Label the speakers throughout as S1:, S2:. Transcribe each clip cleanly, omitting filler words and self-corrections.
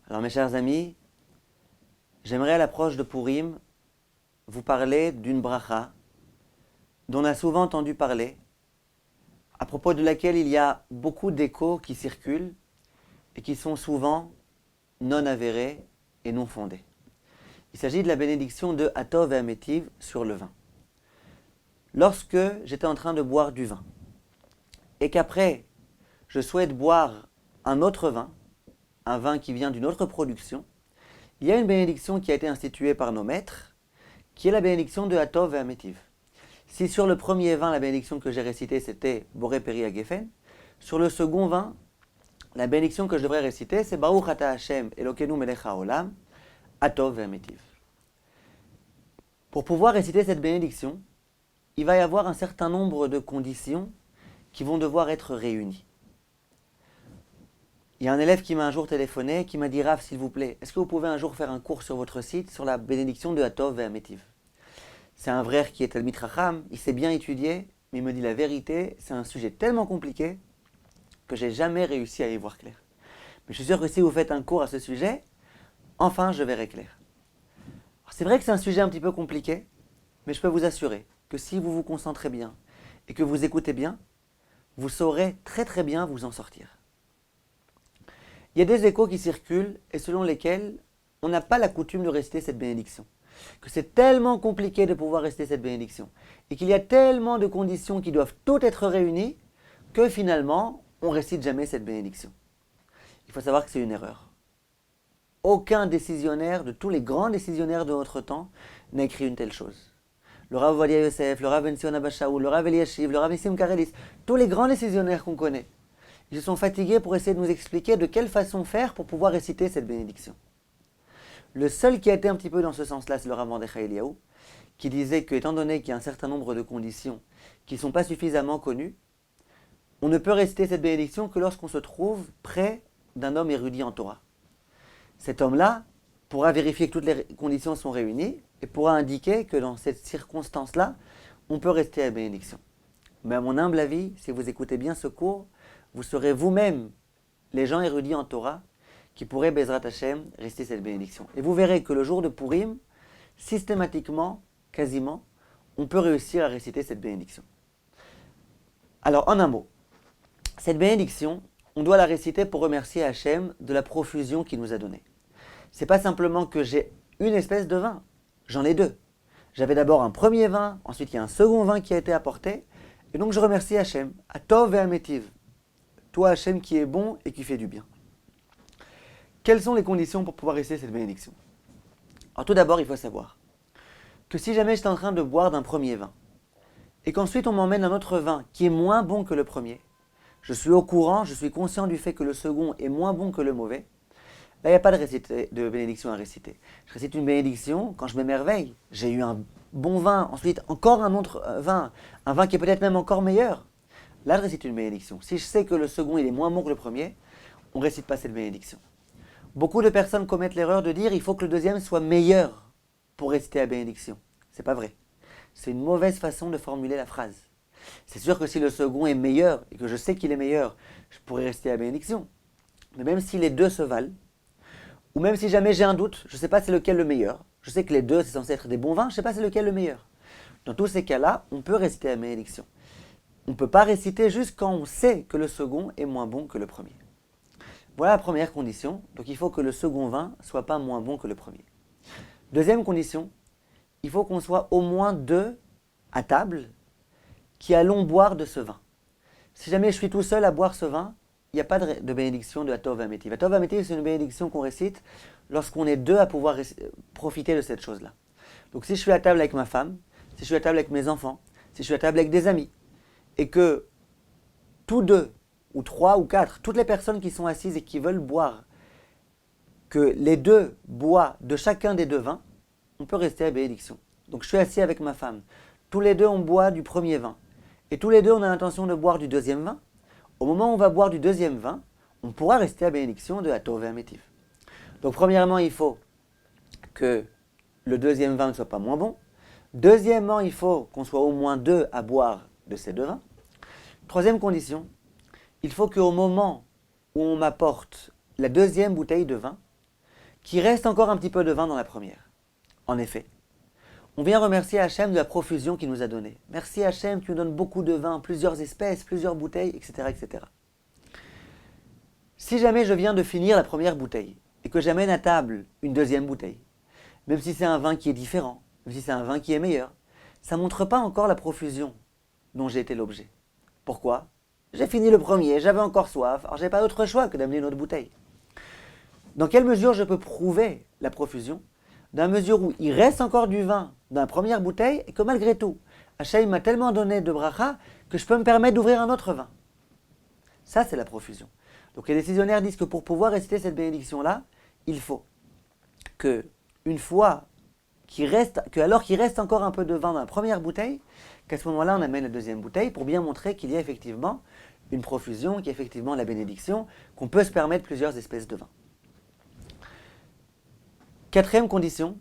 S1: Alors mes chers amis, j'aimerais à l'approche de Purim vous parler d'une bracha dont on a souvent entendu parler, à propos de laquelle il y a beaucoup d'échos qui circulent et qui sont souvent non avérés et non fondés. Il s'agit de la bénédiction de Hatov et Amétiv sur le vin. Lorsque j'étais en train de boire du vin et qu'après je souhaite boire un autre vin, un vin qui vient d'une autre production, il y a une bénédiction qui a été instituée par nos maîtres, qui est la bénédiction de Hatov et Amétiv. Si sur le premier vin, la bénédiction que j'ai récitée, c'était Boré Peri Hagefen, sur le second vin, la bénédiction que je devrais réciter, c'est Baruch Ata Hashem Elokeinu Melech HaOlam, Hatov et Amétiv. Pour pouvoir réciter cette bénédiction, il va y avoir un certain nombre de conditions qui vont devoir être réunies. Il y a un élève qui m'a un jour téléphoné, qui m'a dit « Rav, s'il vous plaît, est-ce que vous pouvez un jour faire un cours sur votre site sur la bénédiction de Hatov et Amétiv ?» C'est un frère qui est Talmid Chacham, il s'est bien étudié, mais il me dit la vérité, c'est un sujet tellement compliqué que j'ai jamais réussi à y voir clair. Mais je suis sûr que si vous faites un cours à ce sujet, enfin je verrai clair. Alors, c'est vrai que c'est un sujet un petit peu compliqué, mais je peux vous assurer que si vous vous concentrez bien et que vous écoutez bien, vous saurez très très bien vous en sortir. Il y a des échos qui circulent et selon lesquels on n'a pas la coutume de réciter cette bénédiction. Que c'est tellement compliqué de pouvoir réciter cette bénédiction et qu'il y a tellement de conditions qui doivent toutes être réunies que finalement, on ne récite jamais cette bénédiction. Il faut savoir que c'est une erreur. Aucun décisionnaire, de tous les grands décisionnaires de notre temps, n'a écrit une telle chose. Le Rav Ovadia Yosef, le Rav Ben Zion Abba Shaul, le Rav Eliashiv, le Rav Nissim Karelis, tous les grands décisionnaires qu'on connaît, ils se sont fatigués pour essayer de nous expliquer de quelle façon faire pour pouvoir réciter cette bénédiction. Le seul qui a été un petit peu dans ce sens-là, c'est le Rav Mordechai Eliyahu, qui disait que, étant donné qu'il y a un certain nombre de conditions qui ne sont pas suffisamment connues, on ne peut réciter cette bénédiction que lorsqu'on se trouve près d'un homme érudit en Torah. Cet homme-là pourra vérifier que toutes les conditions sont réunies et pourra indiquer que dans cette circonstance-là, on peut rester à la bénédiction. Mais à mon humble avis, si vous écoutez bien ce cours, vous serez vous-même les gens érudits en Torah qui pourraient, Bezrat Hashem, réciter cette bénédiction. Et vous verrez que le jour de Purim, systématiquement, quasiment, on peut réussir à réciter cette bénédiction. Alors, en un mot, cette bénédiction, on doit la réciter pour remercier Hashem de la profusion qu'il nous a donnée. C'est pas simplement que j'ai une espèce de vin, j'en ai deux. J'avais d'abord un premier vin, ensuite il y a un second vin qui a été apporté, et donc je remercie Hashem, Hatov et Amétiv. Toi Hashem qui est bon et qui fait du bien. Quelles sont les conditions pour pouvoir réciter cette bénédiction? Alors tout d'abord, il faut savoir que si jamais j'étais en train de boire d'un premier vin, et qu'ensuite on m'emmène un autre vin qui est moins bon que le premier, je suis au courant, je suis conscient du fait que le second est moins bon que le mauvais, là il n'y a pas de bénédiction à réciter. Je récite une bénédiction quand je m'émerveille. J'ai eu un bon vin, ensuite encore un autre vin, un vin qui est peut-être même encore meilleur. Là je récite une bénédiction. Si je sais que le second il est moins bon que le premier, on ne récite pas cette bénédiction. Beaucoup de personnes commettent l'erreur de dire il faut que le deuxième soit meilleur pour réciter la bénédiction. C'est pas vrai. C'est une mauvaise façon de formuler la phrase. C'est sûr que si le second est meilleur et que je sais qu'il est meilleur, je pourrais réciter la bénédiction. Mais même si les deux se valent, ou même si jamais j'ai un doute, je ne sais pas c'est lequel le meilleur. Je sais que les deux c'est censé être des bons vins, je ne sais pas c'est lequel le meilleur. Dans tous ces cas-là, on peut réciter la bénédiction. On ne peut pas réciter juste quand on sait que le second est moins bon que le premier. Voilà la première condition. Donc il faut que le second vin ne soit pas moins bon que le premier. Deuxième condition, il faut qu'on soit au moins deux à table qui allons boire de ce vin. Si jamais je suis tout seul à boire ce vin, il n'y a pas de bénédiction de Hatov et Amétiv. Hatov et Amétiv, c'est une bénédiction qu'on récite lorsqu'on est deux à pouvoir profiter de cette chose-là. Donc si je suis à table avec ma femme, si je suis à table avec mes enfants, si je suis à table avec des amis, et que tous deux, ou trois ou quatre, toutes les personnes qui sont assises et qui veulent boire, que les deux boivent de chacun des deux vins, on peut rester à bénédiction. Donc je suis assis avec ma femme, tous les deux on boit du premier vin, et tous les deux on a l'intention de boire du deuxième vin. Au moment où on va boire du deuxième vin, on pourra rester à bénédiction de Hatov et Amétiv. Donc premièrement, il faut que le deuxième vin ne soit pas moins bon. Deuxièmement, il faut qu'on soit au moins deux à boire de ces deux vins. Troisième condition, il faut qu'au moment où on m'apporte la deuxième bouteille de vin, qu'il reste encore un petit peu de vin dans la première. En effet, on vient remercier Hachem de la profusion qu'il nous a donnée. Merci Hachem, tu nous donnes beaucoup de vin, plusieurs espèces, plusieurs bouteilles, etc., etc. Si jamais je viens de finir la première bouteille et que j'amène à table une deuxième bouteille, même si c'est un vin qui est différent, même si c'est un vin qui est meilleur, ça ne montre pas encore la profusion dont j'ai été l'objet. Pourquoi ? J'ai fini le premier, j'avais encore soif, alors je n'avais pas d'autre choix que d'amener une autre bouteille. Dans quelle mesure je peux prouver la profusion ? Dans la mesure où il reste encore du vin dans la première bouteille et que malgré tout, Hachem m'a tellement donné de bracha que je peux me permettre d'ouvrir un autre vin. Ça, c'est la profusion. Donc les décisionnaires disent que pour pouvoir réciter cette bénédiction-là, il faut que, une fois alors qu'il reste encore un peu de vin dans la première bouteille, qu'à ce moment-là, on amène la deuxième bouteille pour bien montrer qu'il y a effectivement une profusion, qu'il y a effectivement la bénédiction, qu'on peut se permettre plusieurs espèces de vin. Quatrième condition,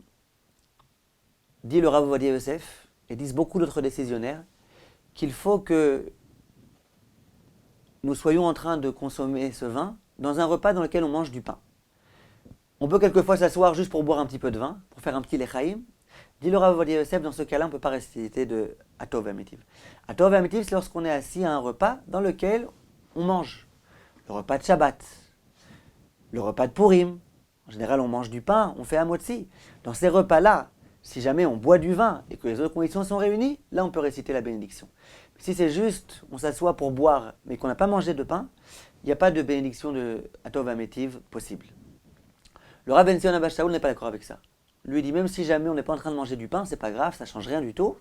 S1: dit le Rav Ovadia Yosef, et disent beaucoup d'autres décisionnaires, qu'il faut que nous soyons en train de consommer ce vin dans un repas dans lequel on mange du pain. On peut quelquefois s'asseoir juste pour boire un petit peu de vin, pour faire un petit lechaïm. Dit le Rav Ovadia Yosef, dans ce cas-là, on ne peut pas réciter de Atov Ve'ametiv. Atov Ve'ametiv, c'est lorsqu'on est assis à un repas dans lequel on mange. Le repas de Shabbat, le repas de Purim. En général, on mange du pain, on fait un motzi. Dans ces repas-là, si jamais on boit du vin et que les autres conditions sont réunies, là, on peut réciter la bénédiction. Si c'est juste, on s'assoit pour boire, mais qu'on n'a pas mangé de pain, il n'y a pas de bénédiction de Atov Ve'ametiv possible. Le Rav Ben Zion Abba Shaul n'est pas d'accord avec ça. Lui dit, même si jamais on n'est pas en train de manger du pain, c'est pas grave, ça ne change rien du tout.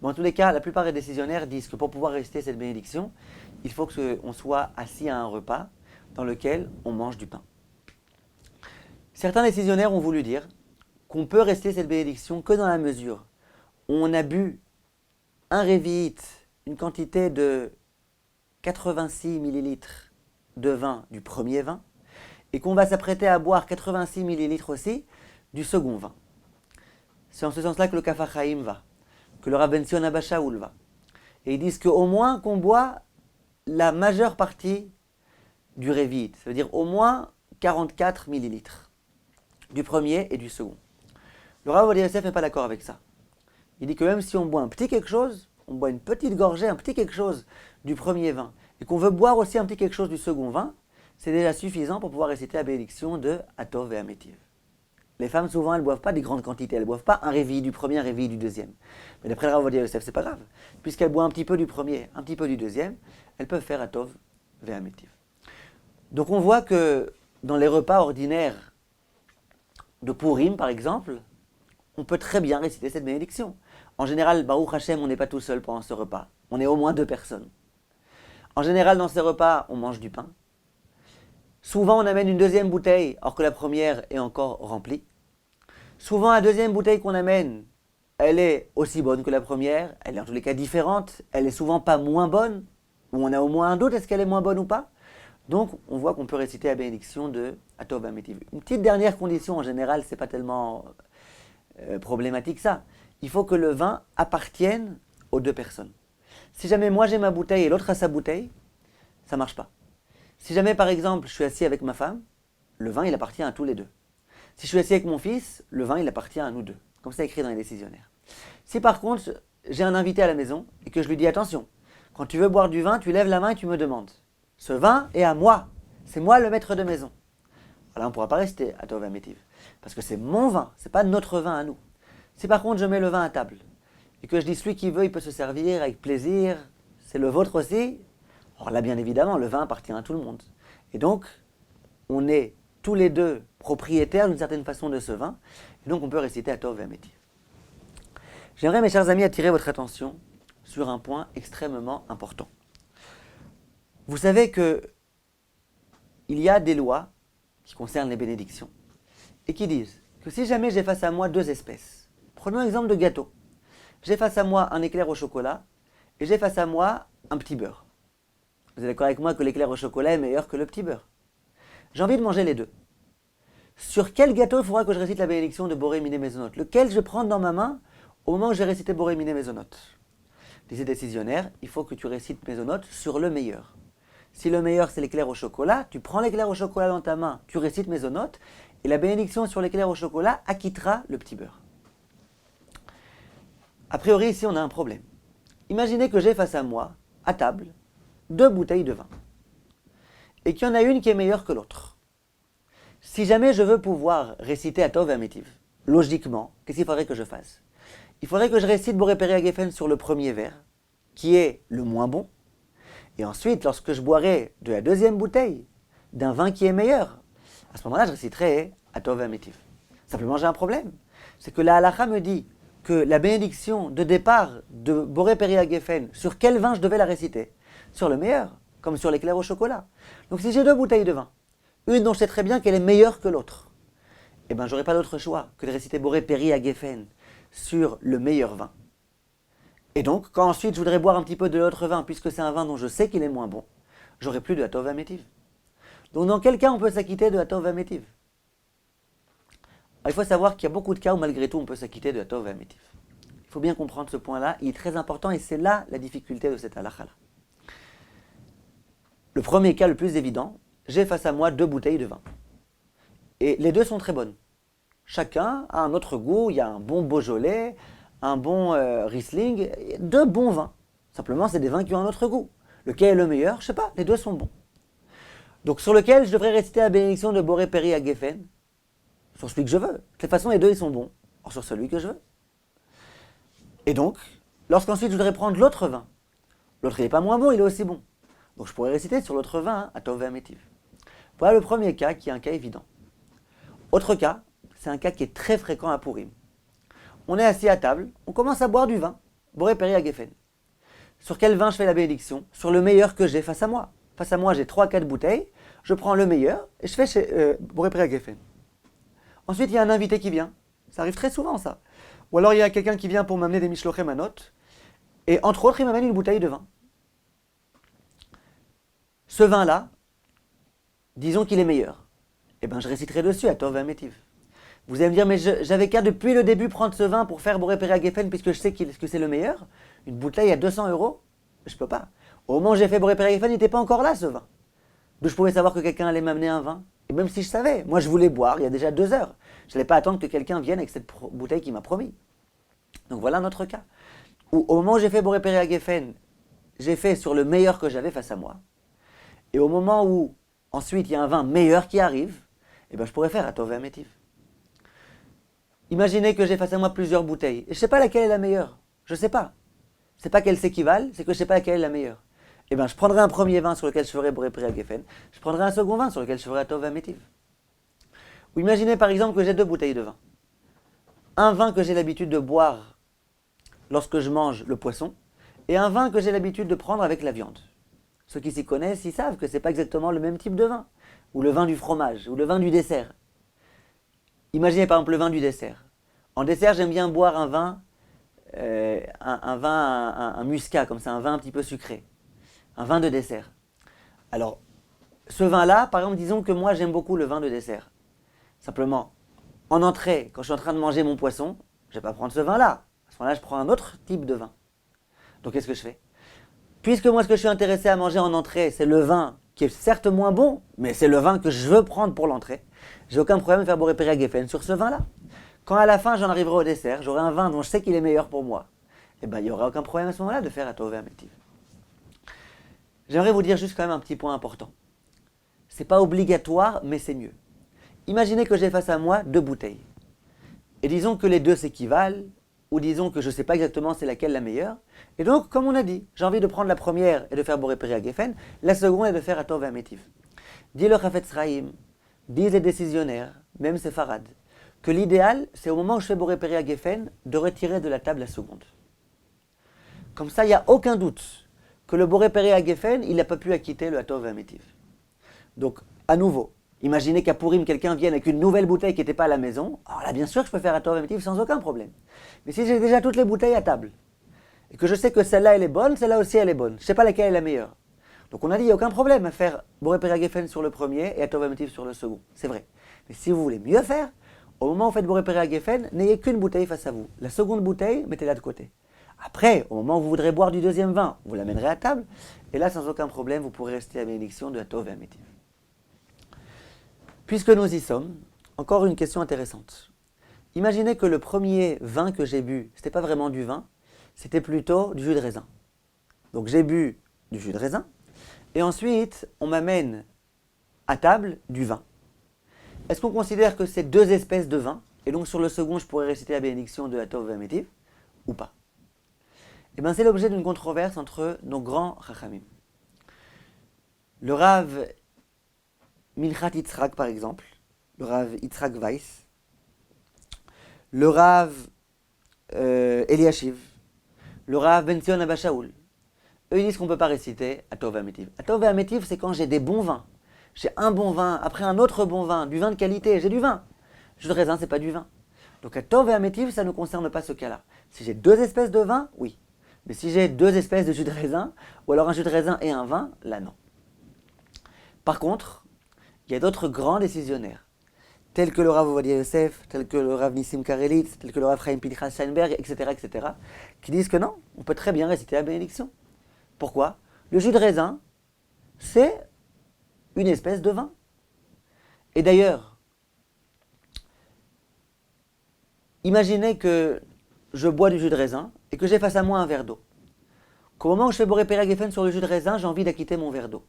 S1: Mais en tous les cas, la plupart des décisionnaires disent que pour pouvoir réciter cette bénédiction, il faut qu'on soit assis à un repas dans lequel on mange du pain. Certains décisionnaires ont voulu dire qu'on peut réciter cette bénédiction que dans la mesure où on a bu un révi'it, une quantité de 86 millilitres de vin du premier vin, et qu'on va s'apprêter à boire 86 millilitres aussi du second vin. C'est en ce sens-là que le Kaf HaChaim va, que le Rav Ben Zion Abba Shaul va. Et ils disent qu'au moins qu'on boit la majeure partie du révi'it, ça veut dire au moins 44 millilitres du premier et du second. Le Rav Ovadia Yosef n'est pas d'accord avec ça. Il dit que même si on boit un petit quelque chose, on boit une petite gorgée, un petit quelque chose du premier vin, et qu'on veut boire aussi un petit quelque chose du second vin, c'est déjà suffisant pour pouvoir réciter la bénédiction de Atov Ve'ametiv. Les femmes, souvent, elles ne boivent pas des grandes quantités, elles ne boivent pas un réveil du premier, un réveil du deuxième. Mais d'après le Rav Ovadia Yosef, c'est pas grave. Puisqu'elles boivent un petit peu du premier, un petit peu du deuxième, elles peuvent faire Atov Ve'ametiv. Donc on voit que dans les repas ordinaires de Purim, par exemple, on peut très bien réciter cette bénédiction. En général, Baruch Hashem, on n'est pas tout seul pendant ce repas. On est au moins 2 personnes. En général, dans ces repas, on mange du pain. Souvent, on amène une deuxième bouteille, alors que la première est encore remplie. Souvent, la deuxième bouteille qu'on amène, elle est aussi bonne que la première. Elle est en tous les cas différente. Elle est souvent pas moins bonne. Ou on a au moins un doute, est-ce qu'elle est moins bonne ou pas ? Donc, on voit qu'on peut réciter la bénédiction de Atov Ve'ametiv. Une petite dernière condition, en général, c'est pas tellement problématique ça. Il faut que le vin appartienne aux 2 personnes. Si jamais moi j'ai ma bouteille et l'autre a sa bouteille, ça marche pas. Si jamais par exemple je suis assis avec ma femme, le vin il appartient à tous les 2. Si je suis assis avec mon fils, le vin il appartient à nous 2. Comme ça écrit dans les décisionnaires. Si par contre j'ai un invité à la maison et que je lui dis attention, quand tu veux boire du vin, tu lèves la main et tu me demandes. Ce vin est à moi. C'est moi le maître de maison. Alors on ne pourra pas rester à Atov Ve'ametiv. Parce que c'est mon vin, c'est pas notre vin à nous. Si par contre je mets le vin à table et que je dis celui qui veut il peut se servir avec plaisir, c'est le vôtre aussi, alors là bien évidemment le vin appartient à tout le monde. Et donc on est tous les 2 propriétaires d'une certaine façon de ce vin, et donc on peut réciter Atov Ve'ametiv. J'aimerais mes chers amis attirer votre attention sur un point extrêmement important. Vous savez que il y a des lois qui concernent les bénédictions et qui disent que si jamais j'ai face à moi 2 espèces, prenons l'exemple de gâteau. J'ai face à moi un éclair au chocolat et j'ai face à moi un petit beurre. Vous êtes d'accord avec moi que l'éclair au chocolat est meilleur que le petit beurre? J'ai envie de manger les 2. Sur quel gâteau il faudra que je récite la bénédiction de Boré Miné Mezonot? Lequel je vais prendre dans ma main au moment où j'ai récité Boré Miné Mezonot? Disait décisionnaire, il faut que tu récites Mezonot sur le meilleur. Si le meilleur c'est l'éclair au chocolat, tu prends l'éclair au chocolat dans ta main, tu récites Mezonot, et la bénédiction sur l'éclair au chocolat acquittera le petit beurre. A priori, ici, on a un problème. Imaginez que j'ai face à moi, à table, 2 bouteilles de vin. Et qu'il y en a une qui est meilleure que l'autre. Si jamais je veux pouvoir réciter Atov et Amétiv, logiquement, qu'est-ce qu'il faudrait que je fasse? Il faudrait que je récite Boré Peri Hagefen sur le premier verre, qui est le moins bon. Et ensuite, lorsque je boirai de la deuxième bouteille, d'un vin qui est meilleur, à ce moment-là, je réciterai Atov et Amétiv. Simplement, j'ai un problème. C'est que la halakha me dit que la bénédiction de départ de Boré Peri Hagefen, sur quel vin je devais la réciter? Sur le meilleur, comme sur l'éclair au chocolat. Donc si j'ai 2 bouteilles de vin, une dont je sais très bien qu'elle est meilleure que l'autre, eh bien j'aurai pas d'autre choix que de réciter Boré Peri Hagefen sur le meilleur vin. Et donc, quand ensuite je voudrais boire un petit peu de l'autre vin, puisque c'est un vin dont je sais qu'il est moins bon, j'aurai plus de Atov Amétiv. Donc dans quel cas on peut s'acquitter de Atov Amétiv? Il faut savoir qu'il y a beaucoup de cas où malgré tout on peut s'acquitter de Atov Amétiv. Il faut bien comprendre ce point-là, il est très important et c'est là la difficulté de cette halakha-là. Le premier cas le plus évident, j'ai face à moi 2 bouteilles de vin. Et les 2 sont très bonnes. Chacun a un autre goût, il y a un bon Beaujolais, un bon Riesling, 2 bons vins. Simplement, c'est des vins qui ont un autre goût. Lequel est le meilleur? Je ne sais pas, les 2 sont bons. Donc sur lequel je devrais réciter la bénédiction de Boré Peri Hagefen? Sur celui que je veux. De toute façon, les 2 ils sont bons. Or sur celui que je veux. Et donc, lorsqu'ensuite je voudrais prendre l'autre vin, l'autre il n'est pas moins bon, il est aussi bon. Donc je pourrais réciter sur l'autre vin, Atov Amétiv. Voilà le premier cas qui est un cas évident. Autre cas, c'est un cas qui est très fréquent à Purim. On est assis à table, on commence à boire du vin, Boré Peri Hagefen. Sur quel vin je fais la bénédiction? Sur le meilleur que j'ai face à moi. Face à moi, j'ai 3-4 bouteilles, je prends le meilleur et je fais Boré Peri Hagefen. Ensuite, il y a un invité qui vient. Ça arrive très souvent, ça. Ou alors, il y a quelqu'un qui vient pour m'amener des Mishlochei Manot. Et entre autres, il m'amène une bouteille de vin. Ce vin-là, disons qu'il est meilleur. Eh bien, je réciterai dessus Atov Amétiv. Vous allez me dire, mais j'avais qu'à depuis le début prendre ce vin pour faire Boré Peri Hagefen puisque je sais que c'est le meilleur. Une bouteille à 200 €, je peux pas. Au moment où j'ai fait Boré Peri Hagefen, il n'était pas encore là, ce vin. D'où je pouvais savoir que quelqu'un allait m'amener un vin. Et même si je savais, moi je voulais boire il y a déjà 2 heures. Je n'allais pas attendre que quelqu'un vienne avec cette bouteille qu'il m'a promis. Donc voilà un autre cas. Où au moment où j'ai fait Boré Peri Hagefen, j'ai fait sur le meilleur que j'avais face à moi. Et au moment où ensuite il y a un vin meilleur qui arrive, eh ben, je pourrais faire Atov Amétiv. Imaginez que j'ai face à moi plusieurs bouteilles. Et je ne sais pas laquelle est la meilleure. Je ne sais pas. Ce n'est pas qu'elles s'équivalent, c'est que je ne sais pas laquelle est la meilleure. Eh bien, je prendrai un premier vin sur lequel je ferai Boré Peri Hagefen. Je prendrai un second vin sur lequel je ferai Atov Amétiv. Ou imaginez par exemple que j'ai 2 bouteilles de vin. Un vin que j'ai l'habitude de boire lorsque je mange le poisson, et un vin que j'ai l'habitude de prendre avec la viande. Ceux qui s'y connaissent, ils savent que ce n'est pas exactement le même type de vin. Ou le vin du fromage, ou le vin du dessert. Imaginez par exemple le vin du dessert. En dessert, j'aime bien boire un vin, un muscat, comme ça, un vin un petit peu sucré. Un vin de dessert. Alors, ce vin-là, par exemple, disons que moi j'aime beaucoup le vin de dessert. Simplement, en entrée, quand je suis en train de manger mon poisson, je ne vais pas prendre ce vin-là. À ce moment-là, je prends un autre type de vin. Donc qu'est-ce que je fais? Puisque moi ce que je suis intéressé à manger en entrée, c'est le vin qui est certes moins bon, mais c'est le vin que je veux prendre pour l'entrée, j'ai aucun problème de faire Boré Peri Hagefen sur ce vin-là. Quand à la fin j'en arriverai au dessert, j'aurai un vin dont je sais qu'il est meilleur pour moi. Eh bien il n'y aura aucun problème à ce moment-là de faire Atov Amétiv. J'aimerais vous dire juste quand même un petit point important. C'est pas obligatoire, mais c'est mieux. Imaginez que j'ai face à moi 2 bouteilles. Et disons que les 2 s'équivalent, ou disons que je ne sais pas exactement c'est laquelle la meilleure. Et donc, comme on a dit, j'ai envie de prendre la première et de faire Boré Peri Hagefen, la seconde est de faire Atov Amétiv. Dit le Chafetz Chaim, disent les décisionnaires, même séfarades, que l'idéal, c'est au moment où je fais Boré Peri Hagefen, de retirer de la table la seconde. Comme ça, il n'y a aucun doute que le Boré Peri Hagefen, il n'a pas pu acquitter le Atov Amétiv. Donc, à nouveau, imaginez qu'à Purim, quelqu'un vienne avec une nouvelle bouteille qui n'était pas à la maison. Alors là, bien sûr que je peux faire Atov Amétiv sans aucun problème. Mais si j'ai déjà toutes les bouteilles à table, et que je sais que celle-là, elle est bonne, celle-là aussi, elle est bonne. Je ne sais pas laquelle est la meilleure. Donc on a dit, il n'y a aucun problème à faire Boré Peri Hagefen sur le premier et Atov Amétiv sur le second. C'est vrai. Mais si vous voulez mieux faire, au moment où vous faites Boré Peri Hagefen, n'ayez qu'une bouteille face à vous. La seconde bouteille, mettez-la de côté. Après, au moment où vous voudrez boire du deuxième vin, vous l'amènerez à table, et là, sans aucun problème, vous pourrez rester à la bénédiction de Hatov et Amétiv. Puisque nous y sommes, encore une question intéressante. Imaginez que le premier vin que j'ai bu, ce n'était pas vraiment du vin, c'était plutôt du jus de raisin. Donc j'ai bu du jus de raisin, et ensuite, on m'amène à table du vin. Est-ce qu'on considère que c'est deux espèces de vin, et donc sur le second, je pourrais réciter la bénédiction de Hatov et Amétiv, ou pas? Eh bien, c'est l'objet d'une controverse entre nos grands Chachamim. Le Rav Milchat Yitzhak, par exemple, le Rav Yitzhak Weiss, le Rav Eliashiv, le Rav Ben Zion Abba Shaul, eux ils disent qu'on ne peut pas réciter Hatov et Amétiv. Hatov et Amétiv, c'est quand j'ai des bons vins. J'ai un bon vin, après un autre bon vin, du vin de qualité, j'ai du vin. Jus de raisin, c'est pas du vin. Donc Hatov et Amétiv, ça ne concerne pas ce cas-là. Si j'ai deux espèces de vin, oui. Mais si j'ai deux espèces de jus de raisin, ou alors un jus de raisin et un vin, là non. Par contre, il y a d'autres grands décisionnaires, tels que le Rav Ovadia Yosef, tels que le Rav Nissim Karelitz, tels que le Rav Chaim Pinchas Steinberg, etc., qui disent que non, on peut très bien réciter la bénédiction. Pourquoi? Le jus de raisin, c'est une espèce de vin. Et d'ailleurs, imaginez que je bois du jus de raisin et que j'ai face à moi un verre d'eau. Qu'au moment où je fais Boré Pérag Geffen sur le jus de raisin, j'ai envie d'acquitter mon verre d'eau.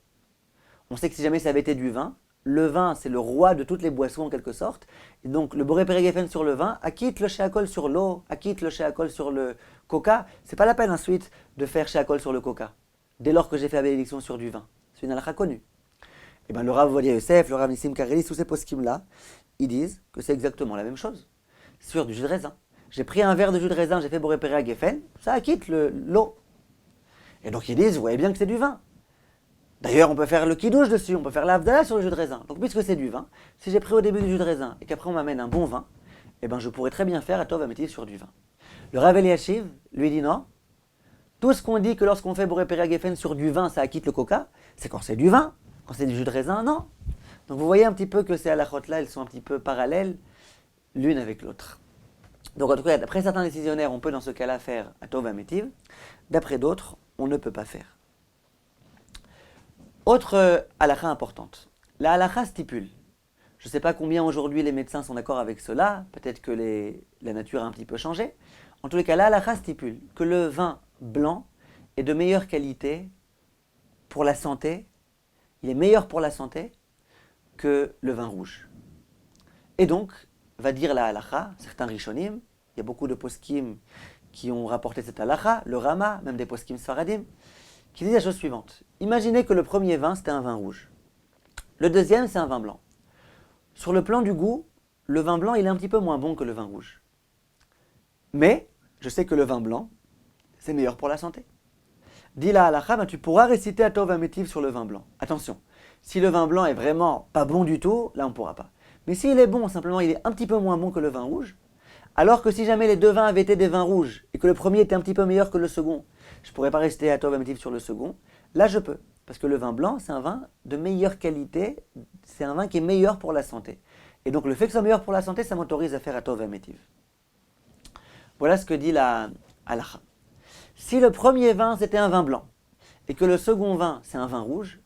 S1: On sait que si jamais ça avait été du vin, le vin c'est le roi de toutes les boissons en quelque sorte. Et donc le Boré Pérag Geffen sur le vin acquitte le Sheakol sur l'eau, acquitte le Sheakol sur le coca. C'est pas la peine ensuite de faire Sheakol sur le coca, dès lors que j'ai fait la bénédiction sur du vin. C'est une halakha connue. Et bien le Rav Ovadia Yosef, le Rav Nissim Karelitz, tous ces poskim-là, ils disent que c'est exactement la même chose. Sur du jus de raisin. J'ai pris un verre de jus de raisin, j'ai fait Boré Pérag Geffen, ça acquitte l'eau. Et donc ils disent, vous voyez bien que c'est du vin. D'ailleurs, on peut faire le kidouche dessus, on peut faire l'avdala sur le jus de raisin. Donc puisque c'est du vin, si j'ai pris au début du jus de raisin et qu'après on m'amène un bon vin, eh ben je pourrais très bien faire Hatov Amétiv sur du vin. Le Rav Eliashiv lui dit non. Tout ce qu'on dit que lorsqu'on fait Boré Pérag Geffen sur du vin, ça acquitte le coca, c'est quand c'est du vin. Quand c'est du jus de raisin, non. Donc vous voyez un petit peu que ces halachot-là, elles sont un petit peu parallèles l'une avec l'autre. Donc en tout cas, d'après certains décisionnaires, on peut dans ce cas-là faire Hatov Amétiv. D'après d'autres, on ne peut pas faire. Autre halakha importante. La halakha stipule. Je ne sais pas combien aujourd'hui les médecins sont d'accord avec cela. Peut-être que la nature a un petit peu changé. En tous les cas, la halakha stipule que le vin blanc est de meilleure qualité pour la santé. Il est meilleur pour la santé que le vin rouge. Et donc, va dire la halakha, certains rishonim, il y a beaucoup de poskim qui ont rapporté cette halakha, le Rama, même des poskim sfaradim, qui disent la chose suivante. Imaginez que le premier vin, c'était un vin rouge. Le deuxième, c'est un vin blanc. Sur le plan du goût, le vin blanc, il est un petit peu moins bon que le vin rouge. Mais, je sais que le vin blanc, c'est meilleur pour la santé. Dis la halakha, ben tu pourras réciter Hatov Amétiv sur le vin blanc. Attention, si le vin blanc est vraiment pas bon du tout, là on ne pourra pas. Mais s'il est bon, simplement il est un petit peu moins bon que le vin rouge, alors que si jamais les deux vins avaient été des vins rouges, et que le premier était un petit peu meilleur que le second, je ne pourrais pas rester Hatov Amétiv sur le second, là je peux. Parce que le vin blanc, c'est un vin de meilleure qualité, c'est un vin qui est meilleur pour la santé. Et donc le fait que ce soit meilleur pour la santé, ça m'autorise à faire Hatov Amétiv. Voilà ce que dit la halakha. Si le premier vin, c'était un vin blanc, et que le second vin, c'est un vin rouge,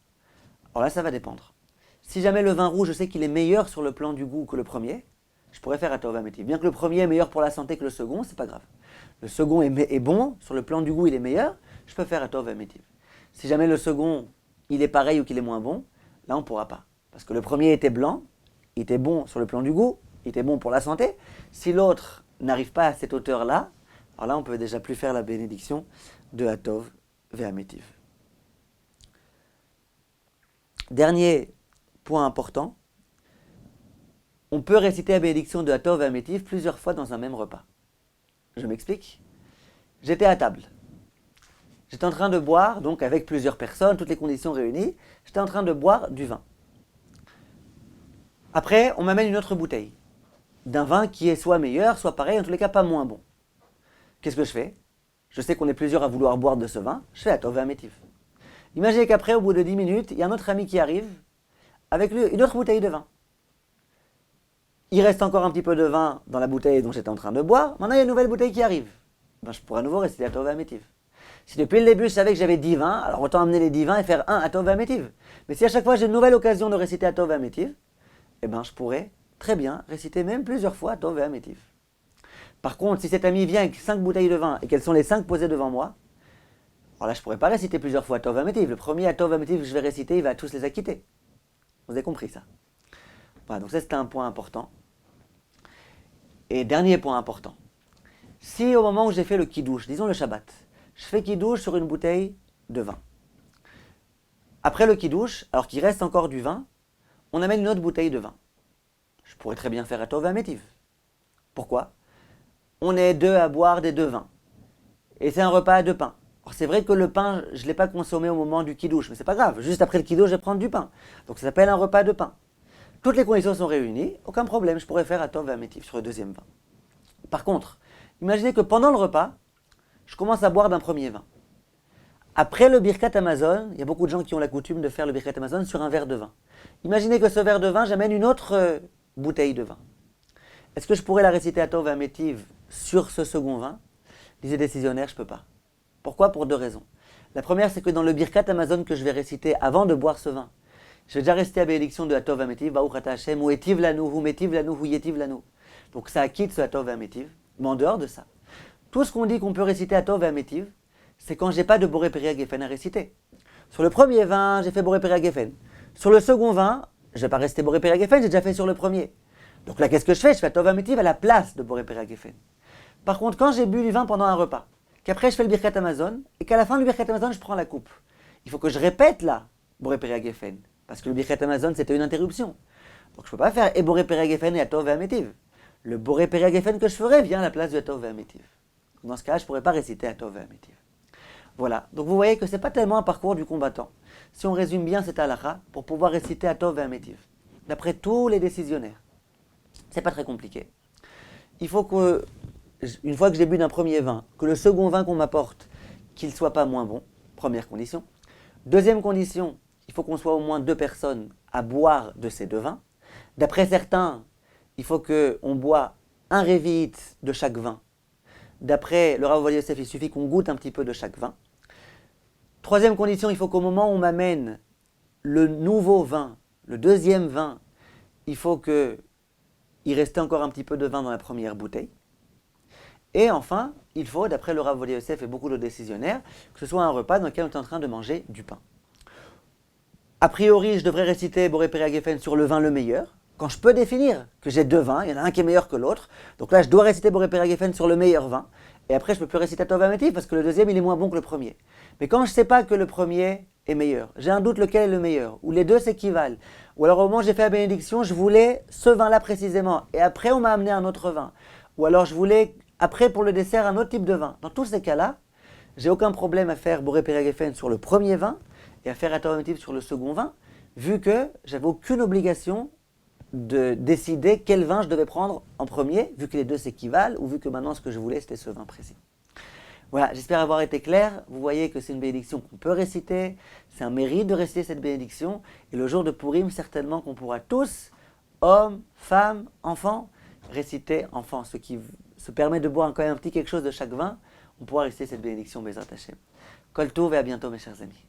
S1: alors là, ça va dépendre. Si jamais le vin rouge, je sais qu'il est meilleur sur le plan du goût que le premier, je pourrais faire Hatov Amétiv. Bien que le premier est meilleur pour la santé que le second, c'est pas grave. Le second est bon, sur le plan du goût, il est meilleur, je peux faire Hatov Amétiv. Si jamais le second, il est pareil ou qu'il est moins bon, là, on ne pourra pas. Parce que le premier était blanc, il était bon sur le plan du goût, il était bon pour la santé. Si l'autre n'arrive pas à cette hauteur-là, alors là, on ne peut déjà plus faire la bénédiction de Hatov Ve'amétiv. Dernier point important, on peut réciter la bénédiction de Hatov Ve'amétiv plusieurs fois dans un même repas. Je m'explique. J'étais à table. J'étais en train de boire, donc avec plusieurs personnes, toutes les conditions réunies, j'étais en train de boire du vin. Après, on m'amène une autre bouteille, d'un vin qui est soit meilleur, soit pareil, en tous les cas pas moins bon. Qu'est-ce que je fais? Je sais qu'on est plusieurs à vouloir boire de ce vin, je fais Hatov Ve'amétiv. Imaginez qu'après, au bout de 10 minutes, il y a un autre ami qui arrive avec lui une autre bouteille de vin. Il reste encore un petit peu de vin dans la bouteille dont j'étais en train de boire, maintenant il y a une nouvelle bouteille qui arrive. ben, je pourrais à nouveau réciter Atov Ve'amétiv. Si depuis le début je savais que j'avais 10 vins, alors autant amener les 10 vins et faire un Atov Ve'amétiv. Mais si à chaque fois j'ai une nouvelle occasion de réciter Atov Ve'amétiv, eh ben, je pourrais très bien réciter même plusieurs fois Atov Ve'amétiv. Par contre, si cet ami vient avec 5 bouteilles de vin et qu'elles sont les 5 posées devant moi, alors là je ne pourrais pas réciter plusieurs fois Atov Ve'amétiv. Le premier Atov Ve'amétiv que je vais réciter, il va tous les acquitter. Vous avez compris ça? Voilà, donc ça c'était un point important. Et dernier point important. Si au moment où j'ai fait le kiddush, disons le Shabbat, je fais kiddush sur une bouteille de vin. Après le kiddush, alors qu'il reste encore du vin, on amène une autre bouteille de vin. Je pourrais très bien faire Atov Ve'amétiv. Pourquoi? On est deux à boire des deux vins. Et c'est un repas à deux pains. Alors c'est vrai que le pain, je ne l'ai pas consommé au moment du kiddush, mais c'est pas grave. Juste après le kiddush, je vais prendre du pain. Donc ça s'appelle un repas de pain. Toutes les conditions sont réunies, aucun problème, je pourrais faire Atov Ve'amétiv sur le deuxième vin. Par contre, imaginez que pendant le repas, je commence à boire d'un premier vin. Après le Birkat Hamazon, il y a beaucoup de gens qui ont la coutume de faire le Birkat Hamazon sur un verre de vin. Imaginez que ce verre de vin, j'amène une autre bouteille de vin. Est-ce que je pourrais la réciter Atov Ve'amétiv sur ce second vin? Disait décisionnaire, je ne peux pas. Pourquoi? Pour deux raisons. La première, c'est que dans le Birkat Hamazon que je vais réciter avant de boire ce vin, je vais déjà rester à bénédiction de Atov Ve'amétiv, Baruch Ata Hashem, ou Etiv Lanu, ou Metiv Lanu, ou Yetiv Lanu. Donc ça acquitte ce Atov Ve'amétiv. Mais en dehors de ça, tout ce qu'on dit qu'on peut réciter Atov Ve'amétiv, c'est quand j'ai pas de Boré Péria Geffen à réciter. Sur le premier vin, j'ai fait Boré Péria Geffen. Sur le second vin, je vais pas rester Boré Péria Geffen, j'ai déjà fait sur le premier. Donc là, qu'est-ce que je fais? Je fais Atov Ve'amétiv à la place de Boré Péria Geffen. Par contre, quand j'ai bu du vin pendant un repas, qu'après je fais le Birkat Hamazon, et qu'à la fin du Birkat Hamazon, je prends la coupe, il faut que je répète là Boré Péria Geffen. Parce que le Birkat Hamazon, c'était une interruption. Donc je ne peux pas faire et Boré Péria Geffen et Atov Ve'amétiv. Le Boré Péria Geffen que je ferai vient à la place du Atov Ve'amétiv. Dans ce cas-là, je ne pourrais pas réciter Atov Ve'amétiv. Voilà, donc vous voyez que ce n'est pas tellement un parcours du combattant. Si on résume bien cette halakha, pour pouvoir réciter Atov Ve'amétiv, d'après tous les décisionnaires, c'est pas très compliqué. Il faut que, une fois que j'ai bu d'un premier vin, que le second vin qu'on m'apporte, qu'il ne soit pas moins bon, première condition. Deuxième condition, il faut qu'on soit au moins deux personnes à boire de ces deux vins. D'après certains, il faut qu'on boit un révite de chaque vin. D'après le Rav Ovadia Yosef, il suffit qu'on goûte un petit peu de chaque vin. Troisième condition, il faut qu'au moment où on m'amène le nouveau vin, le deuxième vin, il faut qu'il restait encore un petit peu de vin dans la première bouteille. Et enfin, il faut, d'après le Rav Ovadia Yosef et beaucoup de décisionnaires, que ce soit un repas dans lequel on est en train de manger du pain. A priori, je devrais réciter Boré Péria Geffen sur le vin le meilleur. Quand je peux définir que j'ai deux vins, il y en a un qui est meilleur que l'autre. Donc là, je dois réciter Boré Péria Geffen sur le meilleur vin. Et après, je ne peux plus réciter Atov Ve'amétiv parce que le deuxième, il est moins bon que le premier. Mais quand je ne sais pas que le premier est meilleur, j'ai un doute lequel est le meilleur, ou les deux s'équivalent, ou alors au moment où j'ai fait la bénédiction, je voulais ce vin-là précisément, et après on m'a amené un autre vin. Ou alors je voulais, après pour le dessert, un autre type de vin. Dans tous ces cas-là, j'ai aucun problème à faire Boré Péria Geffen sur le premier vin, et à faire Atov Ve'amétiv sur le second vin, vu que j'avais aucune obligation de décider quel vin je devais prendre en premier, vu que les deux s'équivalent, ou vu que maintenant ce que je voulais c'était ce vin précis. Voilà, j'espère avoir été clair. Vous voyez que c'est une bénédiction qu'on peut réciter, c'est un mérite de réciter cette bénédiction, et le jour de Purim, certainement qu'on pourra tous, hommes, femmes, enfants, réciter, enfants, ce qui se permet de boire quand même un petit quelque chose de chaque vin, on pourra réciter cette bénédiction Bezrat Hashem. Kol Tov et à bientôt mes chers amis.